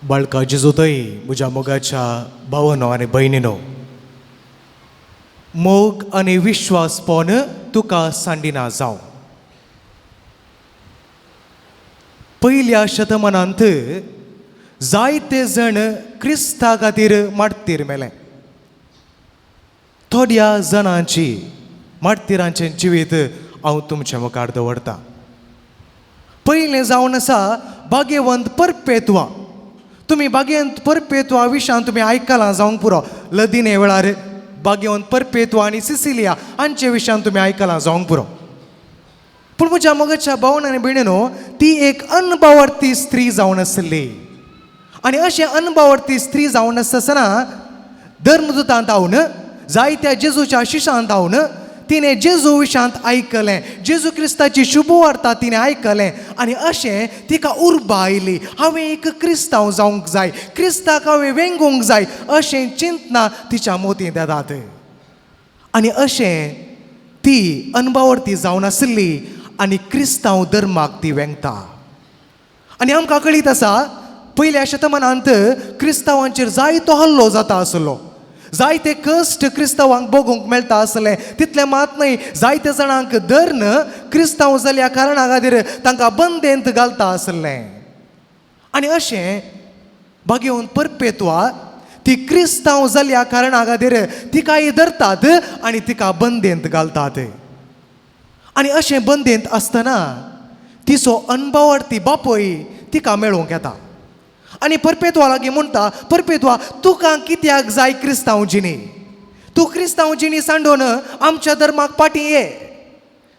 बाळका जिजोतय म्हज्या मोगाच्या भावानो आनी भयणीनो, मोग आनी विश्वास पोवन तुका सांडिना जावं. पयल्या शतमानांत जायते जण क्रिस्ता खातीर मार्तीर मेले. थोड्या जणांची मार्तिरांचें जिवीत हांव तुमच्या मुखार दवरतां. पयलें जावन आसा भाग्यवंत परपेत्वा. तुम्ही भाग्यवंत परपेत्वा विशयान तुम्ही आयकलां जावंक पुरो. लदिने वेळार भाग्यवंत परपेत्वा आनी सिसिलिया हांचे विशयान तुम्ही आयकलां जावंक पुरो. पूण म्हज्या मोगाच्या भावान आनी भयणीनो, ती एक अनभावार्थी स्त्री जावन आसली. आनी अशें अनभावार्थी स्त्री जावन आसतना धर्मदुतांत हांवन जायत्या जेजूच्या शिशांत हांवन तिने जेजू विशयांत आयकलें. जेजू क्रिस्ताची शुभवार्ता तिने आयकलें आनी अशें तिका उर्बा आयली. हांवें एक क्रिस्तांव जावंक जाय, क्रिस्ताक हांवें वेंगूंक जाय अशें चिंतना तिच्या मोतीं येतात. आनी अशें ती अनभावार्थी जावन आसली आनी क्रिस्तांव धर्माक ती वेंगता. आनी आमकां कळीत आसा पयल्या शतमानांत क्रिस्तांवांचेर जायतो हल्लो जाता आसलो. जायते कश्ट क्रिस्तांवांक भोगूंक मेळटा आसले. तितलें मात न्हय, जायते जाणांक धर्न क्रिस्तांव जाल्ल्या कारणा खातीर तांकां बंदेंत घालता आसलें. आनी अशें भाग्यवंत परपेत्वा ती क्रिस्तांव जाल्ल्या कारणा खातीर तिकाय धरतात आनी तिका बंदेंत घालतात. आनी अशें बंदेंत आसतना तिचो अनभावार्थी बापूय तिका मेळूंक येता. आनी परपेत्वा लागीं म्हणटा, परपेत्वा तुका कित्याक जाय क्रिस्तांव जिणी? तूं क्रिस्तांव जिणी सांडून आमच्या धर्माक फाटीं ये.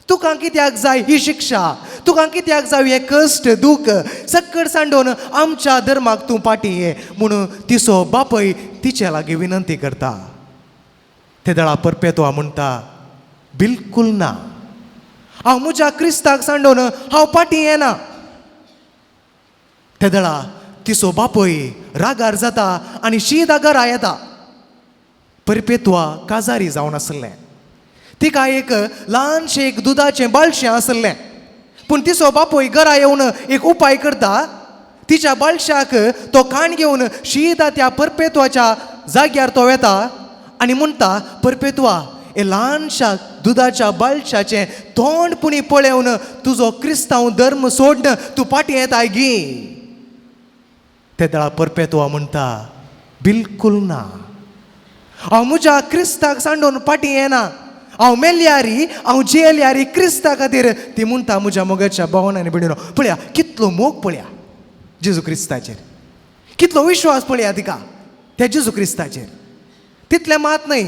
तुका कित्याक जाय ही शिक्षा? तुका कित्याक जाय हे कश्ट दूख सक्कड सांडून आमच्या धर्माक तूं फाटीं ये म्हणून तिचो बापूय तिचे लागीं विनंती करता. ते दळा परपेत्वा म्हणटा, बिलकूल ना, हांव म्हज्या क्रिस्ताक सांडून हांव फाटीं येना. ते दळा तिचो बापूय रागार जाता आनी शीत घरा येता. परपेत्वा काजारी जावन आसलें. तिका एक ल्हानशें एक दुदाचें बाळशें आसलें. पूण तिचो बापूय घरा येवन एक उपाय करता. तिच्या बाळशाक तो काण घेवन शीत त्या परपेत्वाच्या जाग्यार तो येता आनी म्हणटा, परपेत्वा हे ल्हानशा दुदाच्या बाळशाचें तोंडपुणी पळोवन तुजो क्रिस्तांव धर्म सोडन तूं फाटीं येताय गी. ते दळा परपेत्वा म्हणटा, बिलकूल ना, हांव म्हज्या क्रिस्ताक सांडून फाटीं येना. हांव मेल्यारी हांव जेल्यारी क्रिस्ता खातीर. ती म्हणटा म्हज्या मोगाच्या भावान आनी भयणीनो, पळया कितलो मोग, पळया जेजू क्रिस्ताचेर, कितलो विश्वास पळया तिका त्या जेजू क्रिस्ताचेर. तितलें मात न्हय,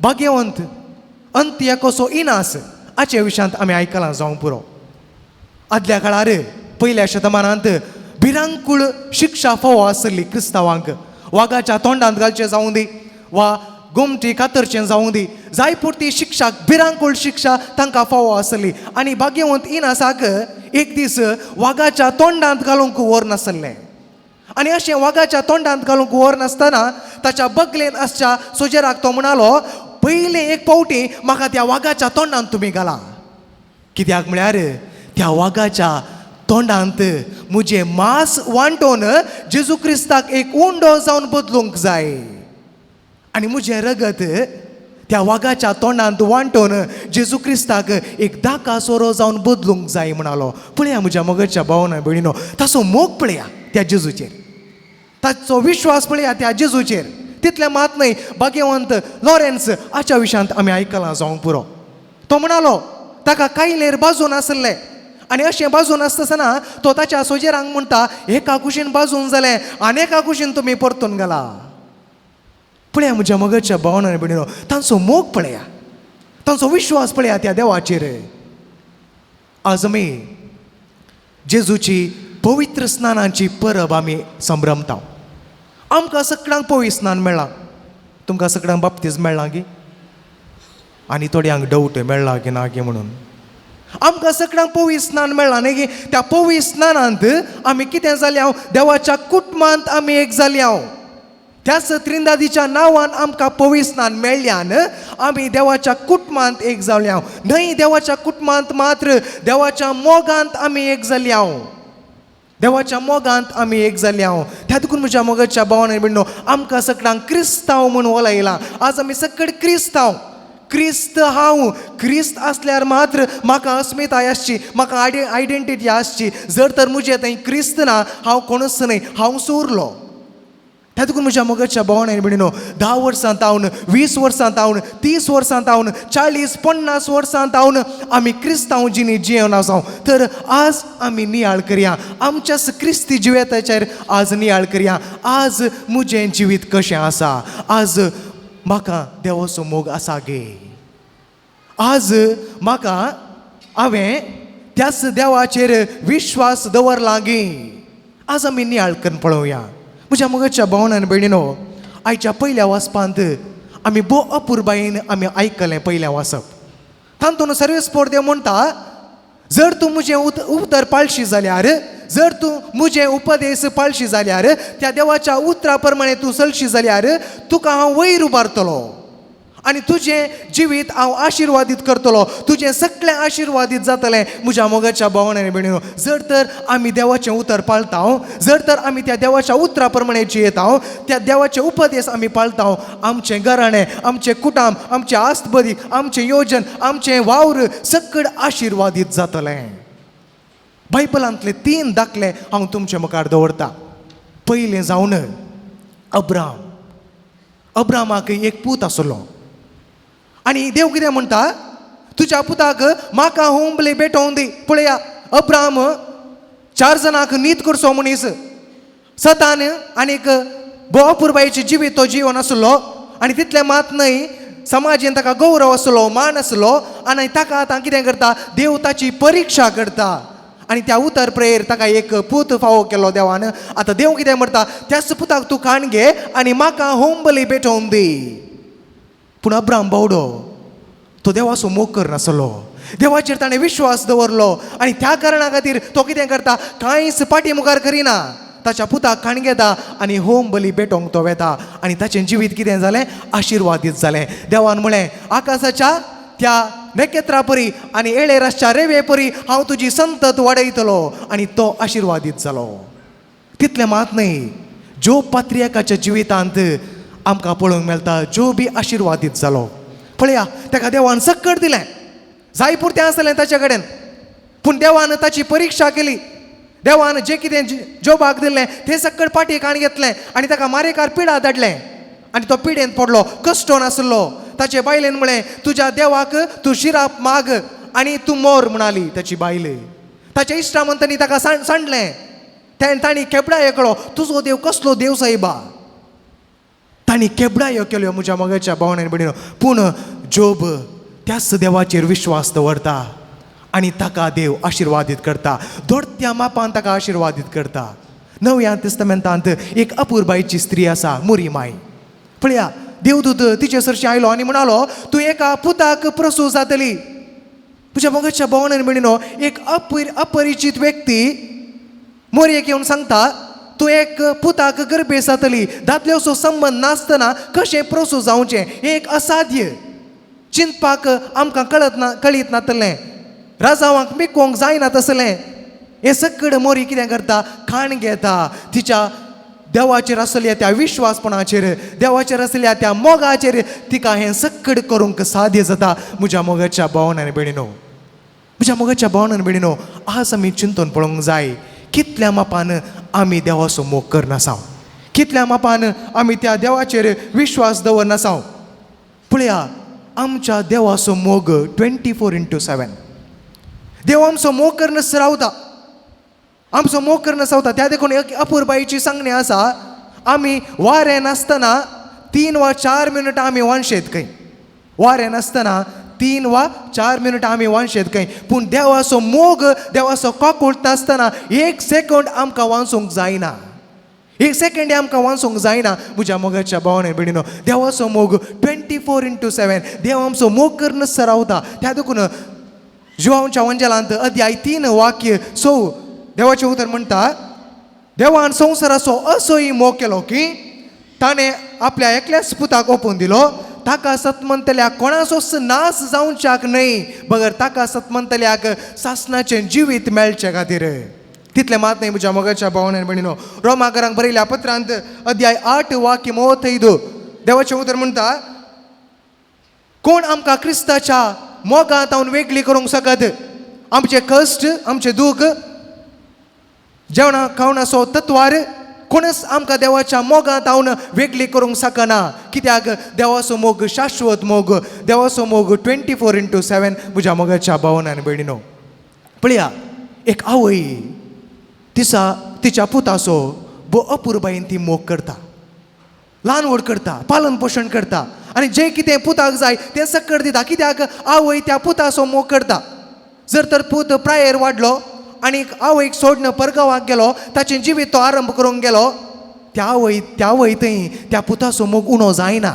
भाग्यवंत अंत्यकोसो इनास हाचे विशयांत आमी आयकलां जावंक पुरो. आदल्या काळार पयल्या शतमानांत भिरांकूळ शिक्षा फावो आसली क्रिस्तांवांक. वागाच्या तोंडांत घालचें जावं दी वा गोमटी कातरचें जावं दी, जाय पुरती शिक्षा, भिरांकूळ शिक्षा तांकां फावो आसली. आनी भाग्यवंत इनासाक एक दीस वागाच्या तोंडांत घालूंक वर नासलें. आनी अशें वागाच्या तोंडांत घालूंक वर नासतना ताच्या बगलेन आसच्या सोजेराक तो म्हणालो, पयलें एक फावटी म्हाका त्या वागाच्या तोंडांत तुमी घाला. कित्याक म्हळ्यार त्या वागाच्या तोंडांत म्हजें मांस वांटून जेजू क्रिस्ताक एक उंडो जावन बदलूंक जाय आनी म्हजें रगत त्या वागाच्या तोंडांत वांटून जेजू क्रिस्ताक एक धाका सोरो जावन बदलूंक जाय म्हणालो. पळया म्हज्या मोगाच्या भावान भयणीनो, ताचो मोग पळया त्या जेजूचेर, ताचो विश्वास पळया त्या जेजूचेर. तितलें मात न्हय, भाग्यवंत लॉरेन्स हाच्या विशयांत आमी आयकलां जावंक पुरो. तो म्हणालो ताका कायलेर बाजून आसलें आनी अशें बाजून आसतना तो ताच्या सोजेरांक म्हणटा, एका कुशीन बाजून जालें आनी एका कुशीन तुमी परतून घाला. पळया म्हज्या मोगाच्या भावान आनी भयणीनो, तांचो मोग पळया, तांचो विश्वास पळया त्या देवाचेर. आज आमी जेजूची पवित्र स्नानाची परब आमी संभ्रमता. आमकां सगळ्यांक पवित्र स्नान मेळ्ळां. तुमकां सगळ्यांक बाप्तिस्म मेळ्ळां गी? आनी थोड्यांक डावट मेळ्ळा की ना गे म्हणून. आमकां सगळ्यांक पवित्र स्नान मेळ्ळां न्ही गे. त्या पवित्र स्नानांत आमी कितें जालीं हांव, देवाच्या कुटुंबांत आमी एक जालीं हांव. त्याच त्रिंदादीच्या नांवान आमकां पवित्र स्नान मेळ्ळ्यान आमी देवाच्या कुटुंबांत एक जालीं हांव. न्हय देवाच्या कुटुंबांत मात्र, देवाच्या मोगांत आमी एक जालीं हांव. देवाच्या मोगांत आमी एक जाल्ले हांव त्या देखून म्हज्या मोगाच्या भावांनी भयणीनो आमकां सगळ्यांक क्रिस्तांव म्हणून वलयला. आज आमी सगळे क्रिस्तांव. क्रिस्त हांव. क्रिस्त आसल्यार मात्र म्हाका अस्मिताय आसची, म्हाका आयडेंटिटी आसची. जर तर म्हजें थंय क्रिस्त ना हांव कोणूच न्हय, हांव सोरलो. त्या देखून म्हज्या मोगाच्या भावांनी भयणीनो 10 वर्सांत हांव 20 वर्सांत हांव 30 वर्सांत हांव 40-50 वर्सांत हांव आमी क्रिस्तांव जिणी जियेवन आसां. तर आज आमी नियाळ करया, आमच्याच क्रिस्ती जिविताचेर आज नियाळ करया. आज म्हजें जिवीत कशें आसा, आज म्हाका देवाचो मोग आसा गे. आज म्हाका हांवें त्याच देवाचेर विश्वास दवरला गे. आज आमी नियाळ करून पळोवया. म्हज्या मोगाच्या भावनान भयणीनो आयच्या पयल्या वाचपांत आमी भोव अपुरबायेन आमी आयकलें पयलें वाचप. तातूंत सर्वेस्पोर म्हणटा, जर तूं म्हजें उतर पाळशी जाल्यार, जर तूं म्हजें उपदेश पाळशी जाल्यार, त्या देवाच्या उतरा प्रमाणे तूं चलशी जाल्यार तुका हांव वयर उबारतलो आनी तुजें जिवीत हांव आशिर्वादीत करतलो. तुजें सगळें आशिर्वादीत जातलें. म्हज्या मोगाच्या भावनांनी भयणीनो जर तर आमी देवाचें उतर पाळता, जर तर आमी त्या देवाच्या उतरा प्रमाणे जियेता, त्या देवाचे उपदेश आमी पाळता, आमचें घराणें, आमचें कुटुंब, आमचें आस्तबदी, आमचें योजन, आमचें वावर सगळें आशिर्वादीत जातलें. बायबलांतले 3 दाखले हांव तुमचे मुखार दवरतां. पयलें जावन अब्राम. अब्रामाक एक पूत आसलो आनी देव कितें म्हणटा, तुज्या पुताक म्हाका होंबले भेटोवन दी. पळया, अब्राम 4 जाणांक नीत करचो मनीस, सतान आनीक भोवपुरबायेचें जिवीत तो जिवन आसलो आनी तितलें मात न्हय, समाजीन ताका गौरव आसलो, मान आसलो आनी ताका आतां कितें करता, देव ताची परिक्षा करता आनी त्या उतर प्रेर ताका एक पूत फावो केलो देवान. आतां देव कितें म्हणटा, त्याच पुताक तूं काण घे आनी म्हाका होंबली भेटोवन दी. पूण अब्राम बावडो तो देवाचो मोग करनासलो. देवाचेर ताणें विश्वास दवरलो आनी त्या कारणा खातीर तो कितें करता, कांयच पाटी मुखार करिना. ताच्या पुताक काण घेता आनी होम बली भेटोवंक तो वेता आनी ताचें जिवीत कितें जालें, आशिर्वादीत जालें. देवान म्हळें, आकाशाच्या त्या नखेत्रा परी आनी येळेरासच्या रेवे परी हांव तुजी संतत वाडयतलो आनी तो आशिर्वादीत जालो. तितलें मात न्हय, जोब पात्रियाकाच्या जिवितांत आमकां पळोवंक मेळटा जो बी आशिर्वादीत जालो. पळया, ताका देवान सक्कट दिलें, जाय पुरतें आसलें ताचे कडेन, पूण देवान ताची परिक्षा केली. देवान जें कितें जोबाक दिल्लें तें सक्कट पाटी काण घेतलें आनी ताका मारेकार पिडा धाडलें आनी तो पिडेंत पडलो, कश्टो नासलो. ताचे बायलेन म्हळें, तुज्या देवाक तूं शिराप माग आनी तूं मोर म्हणाली ताची बायल. ताच्या इश्टामंतांनी ताका सांडलें. तांणी केबडायो केलो, तुजो देव कसलो देव साहिबा. तांणी केबडायो केल्यो म्हज्या मोगाच्या भावनांनी भयणीनो. पूण जोब त्याच देवाचेर विश्वास दवरता आनी ताका देव आशिर्वादीत करता, दोडत्या मापान ताका आशिर्वादीत करता. नव्या तिस्तामेंतांत एक अपुरबायेची स्त्री आसा, मुरी माय. पळया, देवदूत तिचे सरशी आयलो आनी म्हणालो, तूं एका पुताक प्रसूव जातली. म्हज्या मोगाच्या भावनांनी भयणीनो, एक अपरिचीत व्यक्ती मोरयेक येवन सांगता, तूं एक पुताक गर्भे जातली. दादल्याचो संबंध नासतना कशें प्रसूव जावचें, एक असाध्य. चिंतपाक आमकां कळीत नातलें, राजावांक मिकोवंक जायना तसलें. हें सगळें मोरी कितें करता, खाण घेता. तिच्या देवाचेर आसलेल्या त्या विश्वासपणाचेर, देवाचेर आसलेल्या त्या मोगाचेर तिका हें सगळें करूंक साध्य जाता. म्हज्या मोगाच्या भावनांनी भयणीनो, म्हज्या मोगाच्या भावनांनी भयणीनो, आज आमी चिंतून पळोवंक जाय, कितल्या मापान आमी देवाचो मोग करनासाव, कितल्या मापान आमी त्या देवाचेर विश्वास दवरनासाव. पळया, आमच्या देवाचो मोग 24/7. देव आमचो मोग करनस रावता, आमचो मोग करनस रावता. त्या देखून एक अपुरबायेची सांगणी आसा, आमी वारें नासतना 3 वा 4 मिनटां आमी वानशेत खंय. वारें नासतना 3 वा 4 मिनटां आमी वानशेत खंय. पूण देवाचो मोग, देवाचो कोकुळ नासतना 1 सेकंड आमकां वाचूंक जायना. 1 सेकंड आमकां वाचूंक जायना. म्हज्या मोगाच्या भावनांनी भयणीनो, देवाचो मोग 24/7. देव आमचो मोग करनस रावता. त्या देखून जुवांच्या वंजलांत अध्याय 3 वाक्य 6 देवाचें उतर म्हणटा, देवान संवसाराचो असोय मोग केलो की ताणें आपल्या एकल्याच पुताक ओपून दिलो, ताका सतमंतल्या कोणाचोच नाश जावच्याक न्हय, बगर ताका सतमंतल्याक सासणाचें जिवीत मेळचे खातीर. तितले मात नाही म्हज्या मोगाच्या भावांनी भयणीनो. रोमाकारांक बरयल्या पत्रांत अध्याय 8 वाक्य 35 देवाचें उतर म्हणटा, कोण आमकां क्रिस्ताच्या मोगांत हांव वेगळी करूंक शकत? आमचे कश्ट, आमचे दूख, जेवणा खावणाचो तत्वार कोणच आमकां देवाच्या मोगांत हांव वेगळी करूंक शकना. कित्याक देवाचो मोग शाश्वत मोग, देवाचो मोग 24/7 म्हज्या मोगाच्या भावांनी आनी भयणीनो. पळया, एक आवय तिच्या पुताचो अपुरबायेन ती मोग करता, ल्हान व्हड करता, पालन पोशण करता आनी जें कितें पुताक जाय तें सकट दिता. कित्याक आवय त्या पुताचो मोग करता. जर तर पूत प्रायेर वाडलो आनी आवयक सोडून परगांवाक गेलो, ताचें जिवीत तो आरंभ करूंक गेलो, त्या आवय थंय त्या पुताचो मोग उणो जायना,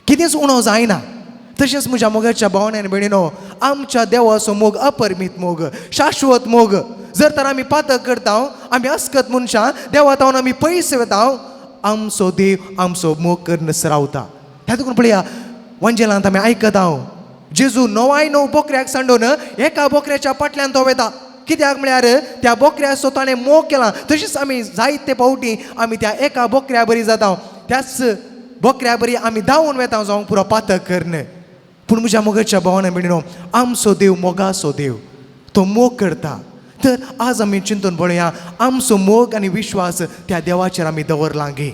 कितेंच उणो जायना. तशेंच म्हज्या मोगाच्या भावांनी आनी भयणीनो, आमच्या देवाचो मोग अपरिमीत मोग, शाश्वत मोग. जर तर आमी पातक करता, आमी अस्कत मनशां देवात आमी पयस वता, आमचो देव आमचो मोग करून रावता. त्या देखून पळया, वंजेलांत आमी आयकता, जेजू 9 बोकऱ्याक सांडून एका बोकऱ्याच्या फाटल्यान तो वेता. कित्याक म्हळ्यार त्या बोकऱ्याचो ताणें मोग केला. तशीच आमी जायते फावटी आमी त्या एका बोकऱ्या बरी जाता, त्याच बोकऱ्या बरी आमी धांवून वेता जावंक पुरो पातक करून. पूण म्हज्या मोगाच्या भावांनी भयणीनो, आमचो देव मोगाचो देव, तो मोग करता. तर आज आमी चिंतून पळोवया, आमचो मोग आनी विश्वास त्या देवाचेर आमी दवरला गे.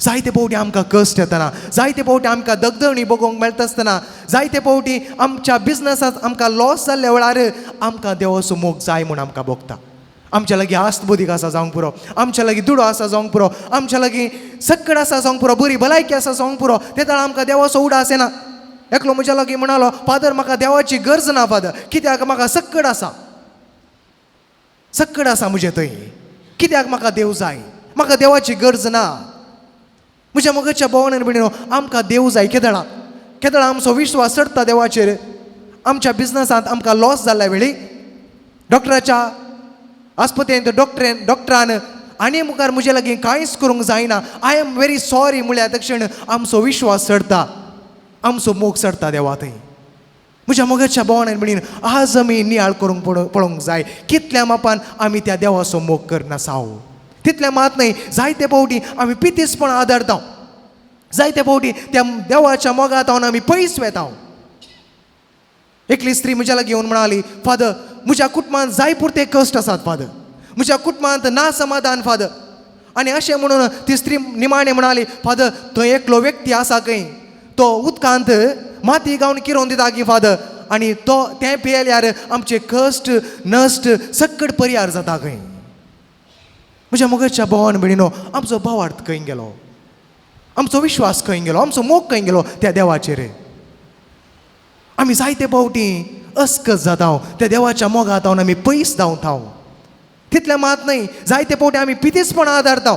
जायते फावटी आमकां कश्ट येतना, जायते फावटी आमकां दगदगणी भोगोवंक मेळटा आसतना, जायते फावटी आमच्या बिजनसांत आमकां लॉस जाल्ल्या वेळार आमकां देवाचो मोग जाय म्हूण आमकां भोगता. आमच्या लागीं आस्त बोदीक आसा जावंक पुरो, आमच्या लागीं दुडो आसा जावंक पुरो, आमच्या लागीं सक्कड आसा जावंक पुरो, बरी भलायकी आसा जावंक पुरो, ते ताळा आमकां देवाचो उडास येना. एकलो म्हज्या लागीं म्हणालो, फादर म्हाका देवाची गरज ना फादर, कित्याक म्हाका सक्कड आसा म्हजे थंय, कित्याक म्हाका देव जाय, म्हाका देवाची गरज ना. म्हज्या मोगाच्या भावांनी भयणीनो, आमकां देव जाय. केदळा आमचो विश्वास चडटा देवाचेर. आमच्या बिजनसांत आमकां लॉस जाल्ल्या वेळी डॉक्टराच्या आस्पत्रेंत डॉक्टरान आनी मुखार म्हजे लागीं कांयच करूंक जायना, आय एम व्हेरी सॉरी म्हळ्यार तक्षण आमचो विश्वास चडटा, आमचो मोग चडटा देवा थंय. म्हज्या मोगाच्या भावांनी भयणीनो, आज आमी नियाळ करूंक पळोवंक जाय, कितल्या मापान आमी त्या देवाचो मोग करनासा. तितल्या मात न्हय, जायते फावटी आमी पितीसपण आदरता, जायते फावटी त्या देवाच्या मोगांत आमी पयस वेता. एकली स्त्री म्हज्या लागीं येवन म्हणाली, फादर म्हज्या कुटुंबांत जाय पुरते कश्ट आसात फादर, म्हज्या कुटुंबांत ना समाधान फादर. आनी अशें म्हणून ती स्त्री निमाणें म्हणाली, फादर थंय एकलो व्यक्ती आसा खंय, तो उदकांत माती गावन किरोवन दिता की फादर, आनी तो तें पियेल्यार आमचे कश्ट नश्ट सक्कड परिहार जाता खंय. म्हज्या मोगाच्या भावान भयणीनो, आमचो भावार्थ खंय गेलो, आमचो विश्वास खंय गेलो, आमचो मोग खंय गेलो त्या देवाचेर. आमी जायते फावटी अस्कत जाता, त्या देवाच्या मोगांत आमी पयस धांवता. तितलें मात न्हय, जायते फावटी आमी पितीसपण आदारता,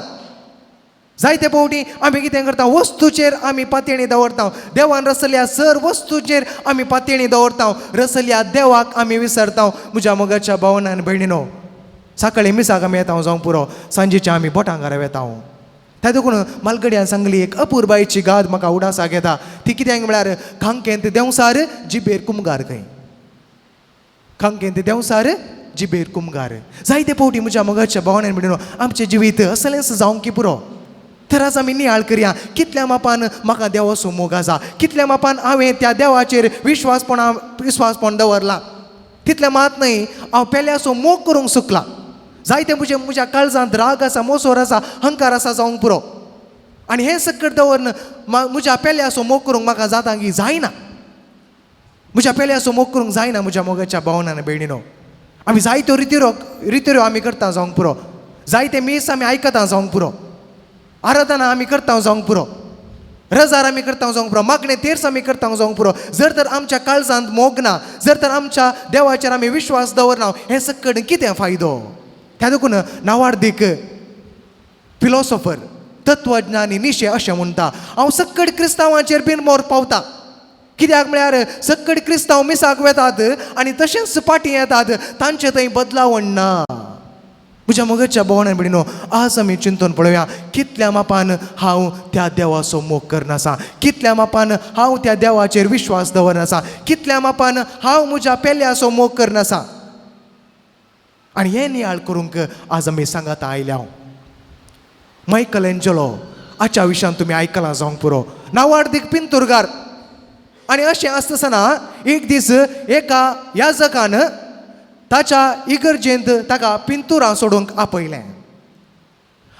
जायते फावटी आमी कितें करता, वस्तूचेर आमी पातयणी दवरता. देवान रचल्या सर वस्तूचेर आमी पातयणी दवरता, रचल्या देवाक आमी विसरता. म्हज्या मोगाच्या भावांनी आनी भयणीनो, सकाळी मिसाक आमी येता जावंक पुरो, सांजेच्या आमी बोटांगारा वेता. त्या देखून मालगड्यान सांगली, एक अपुरबायेची गाद म्हाका उडासाक येता. ती कित्याक म्हळ्यार, खांकेंत देंवसार जिबेर कुमगार खंय, खांकेंत देंवसार जिबेर कुमगार. जायते फावटी म्हज्या मोगाच्या भावांनी भयणीनो, आमचें जिवीत असलेंच जावंक की पुरो. तर आज आमी नियाळ करया, कितल्या मापान म्हाका देवाचो मोग आसा, कितल्या मापान हांवें त्या देवाचेर विश्वासपण दवरला. तितल्या मात न्हय, हांव पेल्याचो मोग करूंक सुकला. जायते म्हज्या काळजांत राग आसा, मोसोर आसा, हंकार आसा जावंक पुरो, आनी हें सकट दवरन म्हज्या पेल्याचो मोग करूंक म्हाका जाता की जायना. म्हज्या पेल्याचो मोग करूंक जायना. म्हज्या मोगाच्या भावांनी आनी भयणीनो, आमी जायत्यो रित्यो आमी करता जावंक पुरो, जायते मीस आमी आयकता जावंक पुरो, आराधना आमी करता जावंक पुरो, रजार आमी करता जावंक पुरो, मागणे तेर्स आमी करता जावंक पुरो. जर तर आमच्या काळजांत मोग ना, जर तर आमच्या देवाचेर आमी विश्वास दवरना, हें सकट कितें फायदो. त्या देखून नावार्दीक फिलॉसॉफर तत्वज्ञानी निशे अशें म्हणटा, हांव सकट क्रिस्तांवांचेर बीन मोर पावता. कित्याक म्हळ्यार सकट क्रिस्तांव मिसाक वेतात आनी तशेंच फाटीं येतात, तांचे थंय बदलावण ना. म्हज्या मोगाच्या भावांनी भयणीनो, आज आमी चिंतून पळोवया, कितल्या मापान हांव त्या देवाचो मोग करनासा, कितल्या मापान हांव त्या देवाचेर विश्वास दवरनासा, कितल्या मापान हांव म्हज्या पेल्याचो मोग करनासा. आनी हें नियाळ करूंक आज आमी सांगात आयल्या मायकल एंजलो हाच्या विशयान तुमी आयकलां जावंक पुरो नांवार्दीक पिंतूरकार आनी अशें आसतना एक दीस एका याजकान ताच्या इगर्जेंत ताका पिंतुरां सोडूंक आपयलें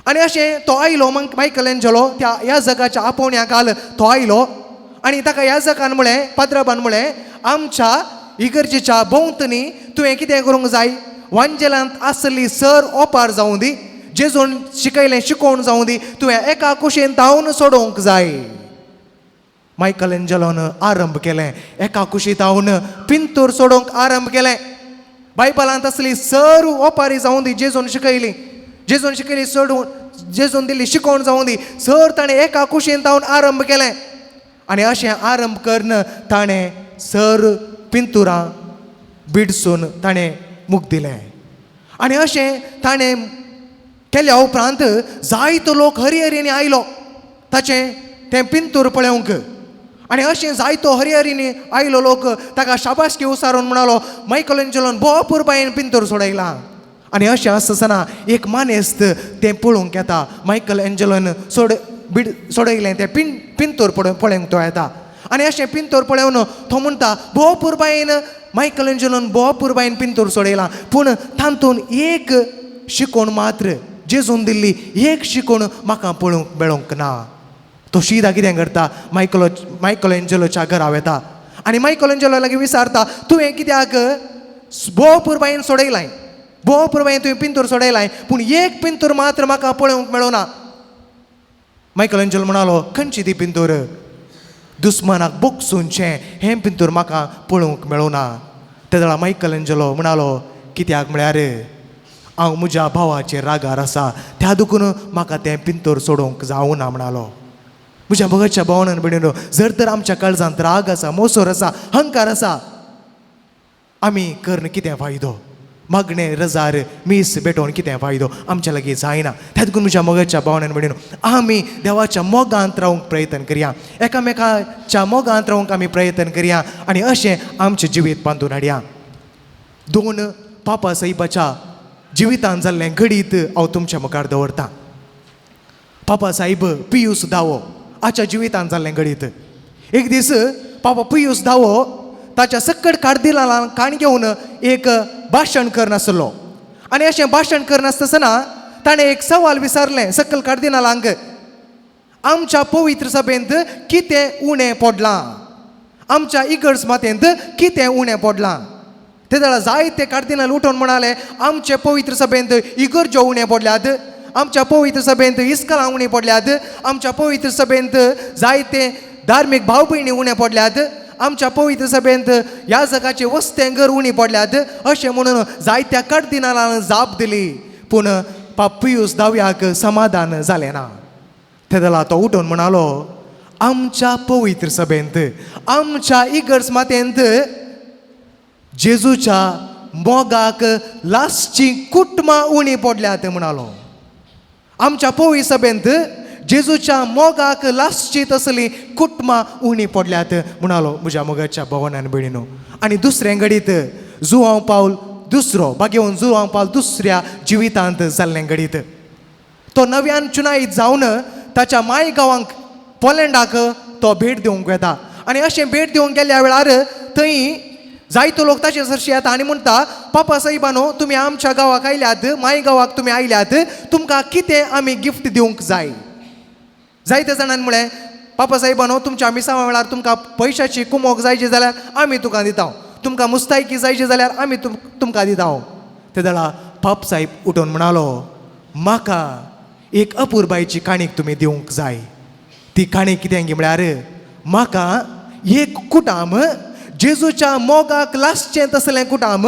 आनी अशें तो आयलो मायकल एंजलो त्या याजकाच्या आपोवण्याक तो आयलो आनी ताका याजकान म्हळें पाद्रबान म्हळें आमच्या इगर्जेच्या भोंवतणी तुवें कितें करूंक जाय वांजेलांत आसली सर ओपार जावं दी जेजून शिकयलें शिकोवन जावं दी तुवें एका कुशीन तावन सोडोवंक जाय मायकल एंजलोन आरंभ केलें एका कुशीन तावन पिंतूर सोडोवंक आरंभ केलें बायबलांत असली सर ओपारी जावं दी जेजून शिकयली सोडून जेजून दिल्ली शिकोवन जावं दी सर ताणें एका कुशीन तावन आरंभ केलें आनी अशें आरंभ करन ताणें सर पिंतुरां बिडसून ताणें मूख दिलें आनी अशें ताणें केल्या उपरांत जायतो लोक हरिहरीने आयलो ताचें तें पिंतूर पळोवंक आनी जायतो हरिहरीने आयलो लोक ताका शाबासकी उसारून म्हणालो मायकल एंजलोन भरपूर बायेन पिंतूर सोडयलां आनी अशें आसतना एक मानेस्त तें पळोवंक येता मायकल एंजलोन सोडयलें तें पिंतूर पळोवंक तो येता आनी अशें पिंतूर पळोवन तो म्हणटा भरपूर बायेन मायकल एंजलोन भरपूर बायेन पिंतूर सोडयलां पूण तातूंत एक शिकोण मात्र जेजून दिल्ली एक शिकोण म्हाका पळोवंक मेळोंक ना तो शिदा कितें करता मायकल एंजलोच्या घरा वता आनी मायकल एंजलो लागीं विचारता तुवें कित्याक भरपूर बायेन सोडयलां भरपूर बायेन तुवें पिंतूर सोडयलां पूण एक पिंतूर मात्र म्हाका पळोवंक मेळोना मायकल एंजलो म्हणालो खंयची ती पिंतूर दुस्मानाक बोगसूनचें हें पिंतूर म्हाका पळोवंक मेळोना त्या वेळार मायकल एंजलो म्हणालो कित्याक म्हळ्यार हांव म्हज्या भावाचेर रागार आसा त्या दुखून म्हाका तें पिंतूर सोडोवंक जावना म्हणालो म्हज्या भगतच्या भावनान भयणीनो जर तर आमच्या काळजांत राग आसा मोसोर आसा अहंकार आसा आमी करन कितें फायदो मागणें रजार मीस भेटोवन कितें फायदो आमच्या लागीं जायना त्या देखून म्हज्या मोगाच्या भावनान भयणीनो आमी देवाच्या मोगांत रावंक प्रयत्न करया एकामेकाच्या मोगांत रावंक आमी प्रयत्न करया आनी अशें आमचें जिवीत बांदून हाडया दोन पापा साहिबाच्या जिवितांत जाल्लें घडीत हांव तुमच्या मुखार दवरतां पापा साहिब पियूस दावो हाच्या जिवितांत जाल्लें घडीत एक दीस पापा पियूस दावो ताच्या सक्कट कार्दिनालांक काण घेवन एक भाशण करनासलो आनी अशें भाशण करनासतना ताणें एक सवाल विचारलें सक्कल कार्दिनालांक आमच्या पवित्र सभेंत कितें उणें पडलां आमच्या इगर्ज मातेंत कितें उणें पडलां ते वेळार जायते कार्दिनाल उठोवन म्हणाले आमचे पवित्र सभेंत इगर्ज्यो उणें पडल्यात आमच्या पवित्र सभेंत इस्कलां उणीं पडल्यात आमच्या पवित्र सभेंत जायते धार्मीक भाव भयणी उणें पडल्यात आमच्या पवित्र सभेंत याजकाचे वस्तें घर उणी पडल्यात अशें म्हणून जायत्या कार्दिनालान जाप दिली पूण पाप पियूस दाव्याक समाधान जालें ना ते वेळार तो उठोवन म्हणालो आमच्या पवित्र सभेंत आमच्या इगर्ज मातेंत जेजूच्या मोगाक लास्टची कुटुंबां उणी पडल्यात म्हणालो आमच्या पवित्र सभेंत जेजूच्या मोगाक लास्टची तसली कुटुंबां उणी पडल्यात म्हणालो म्हज्या मोगाच्या भवनान भयणीनो आनी दुसरें घडीत जुआंव पावल दुसरो भाग्यवन जुआंव पावल दुसऱ्या जिवितांत जाल्लें घडीत तो नव्यान चुनायत जावन ताच्या माय गांवांक पोलंडाक तो भेट दिवंक येता आनी अशें भेट दिवंक गेल्या वेळार थंय जायतो लोक ताचे सरशी येता आनी म्हणटा पापा साहिबानो तुमी आमच्या गांवाक आयल्यात माय गांवाक तुमी आयल्यात तुमकां कितें आमी गिफ्ट दिवंक जाय जायते जाणांनी म्हळें पापा साहिबानो तुमच्या मिसावा वेळार तुमकां पयशाची कुमोक जायची जाल्यार आमी तुका दिता तुमकां मुस्तायकी जायची जाल्यार आमी तुमकां दिता ते वेळार पाप साहेब उठोवन म्हणालो म्हाका एक अपुरबायची काणीक तुमी दिवंक जाय ती काणी कितें गी म्हळ्यार म्हाका एक कुटाम जेजूच्या मोगाक लासचें तसलें कुटाम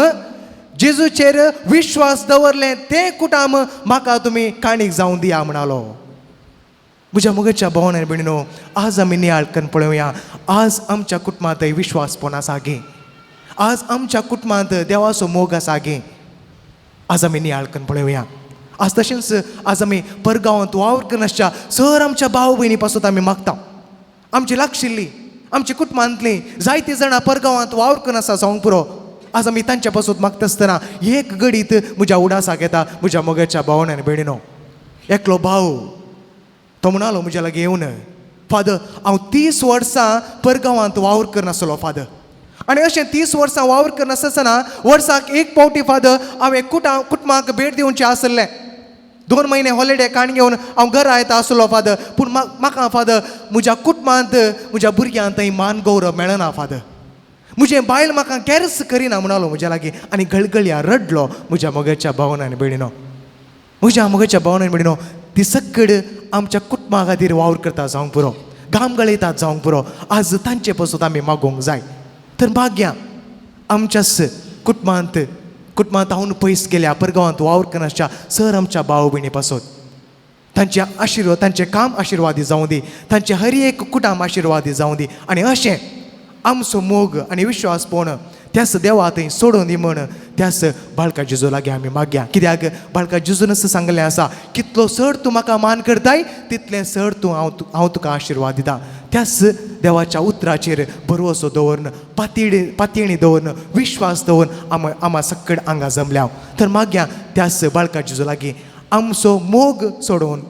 जेजूचेर विश्वास दवरलें तें कुटाम म्हाका तुमी काणीक जावं दिया म्हणालो म्हज्या मोगाच्या भवनान भयणीनो आज आमी नियाळकन पळोवया आज आमच्या कुटुंबांत विश्वासपण आसा गे आज आमच्या कुटुंबांत देवाचो मोग आसा गे आज आमी नियाळकन पळोवया आज तशेंच आज आमी परगांवांत वावर करनासच्या सर आमच्या भाव भयणी पासून आमी मागता आमची लागशिल्ली आमच्या कुटुंबांतलीं जायतीं जाणां परगांवांत वावर करनासा जावंक पुरो आज आमी तांच्या पासून मागता आसतना एक घडीत म्हज्या उडासाक येता म्हज्या मोगाच्या भावनान भयणीनो. एकलो भाव तो म्हणालो म्हज्या लागीं येवन, फादर हांव 30 वर्सां परगांवांत वावर करनासलो फादर. आनी अशें 30 वर्सां वावर करनासतना वर्साक एक फावटी फादर हांवें कुटुंबाक भेट दिवचें आसलें. 2 म्हयने हॉलिडे काण घेवन हांव घरा येता आसलो फादर. पूण म्हाका फादर म्हज्या कुटुंबांत म्हज्या भुरग्यांक थंय मान गौरव मेळना फादर. म्हजें बायल म्हाका कॅरच करिना म्हणालो म्हज्या लागीं आनी गळगळ्या रडलो म्हज्या मोगाच्या भावनान भयणीनो. म्हज्या मोगाच्या भावनान भयणीनो, ती सकड आमच्या कुटुंबा खातीर वावर करता जावंक पुरो, घाम गळयतात जावंक पुरो. आज तांचे पासून आमी मागोवंक जाय. तर भाग्या आमच्याच कुटुंबांत हांव पयस गेल्या परगांवांत वावर करनाच्या सर आमच्या भाव भयणी पासून तांचे आशिर्वाद, तांचें काम आशिर्वादी जावं दी, तांचे हर एक कुटुंब आशिर्वादी जावं दी. आनी अशें आमचो मोग आनी विश्वास पळोवन त्याच देवा थंय सोडून दी म्हण त्याच बाळका जेजू लागीं आमी मागया. कित्याक बाळका जेजूनच सांगलें आसा, कितलो चड तूं म्हाका मान करताय तितलें चड हांव तुका आशिर्वाद दिता. त्याच देवाच्या उतराचेर भरवोसो दवरन, पातयणी दवरन, विश्वास दवरन आमा सक्कड हांगा जमल्या. तर मागया त्याच बाळका जेजू लागीं आमचो मोग सोडून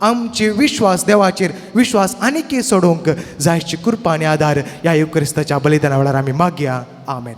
आमचे विश्वास देवाचेर विश्वास आनीक सोडूंक जायची कृपा आनी आदार ह्या युक्रिस्ताच्या बलिदाना वेळार आमी मागया. आमेन.